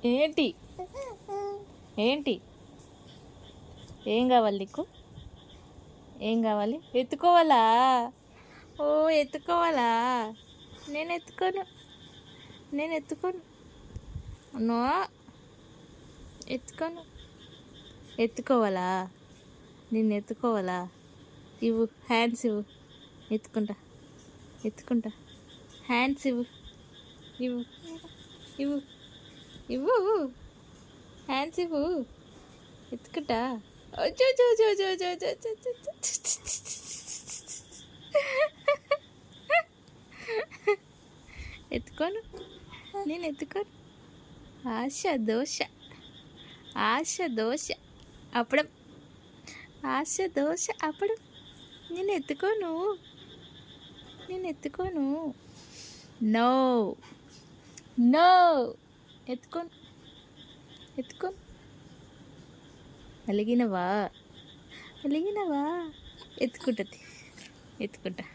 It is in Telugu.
ఏంటి ఏంటి ఏం కావాలి నీకు? ఏం కావాలి? ఎత్తుకోవాలా? ఓ ఎత్తుకోవాలా? నేను ఎత్తుకోను, నేను ఎత్తుకోను. నో, ఎత్తుకోను. ఎత్తుకోవాలా? నిన్ను ఎత్తుకోవాలా? ఇవ్వు, హ్యాండ్స్ ఇవ్వు. ఎత్తుకుంటా, ఎత్తుకుంటా. హ్యాండ్స్ ఇవ్వు, ఇవ్వు, ఇవ్వు, ఇవ్వు. హ్యాండ్స్ ఇవ్వు, ఎత్తుకుంటా. ఎత్తుకోను, నేను ఎత్తుకోను. ఆశ దోశ, ఆశ దోశ అప్పడం, ఆశ దోశ అప్పడం. నేను ఎత్తుకోను, నేను ఎత్తుకోను. No no, ఎత్తుకోను, ఎత్తుకోను. అలిగినవా? అలిగినవా? ఎత్తుకుంటుంది, ఎత్తుకుంటా.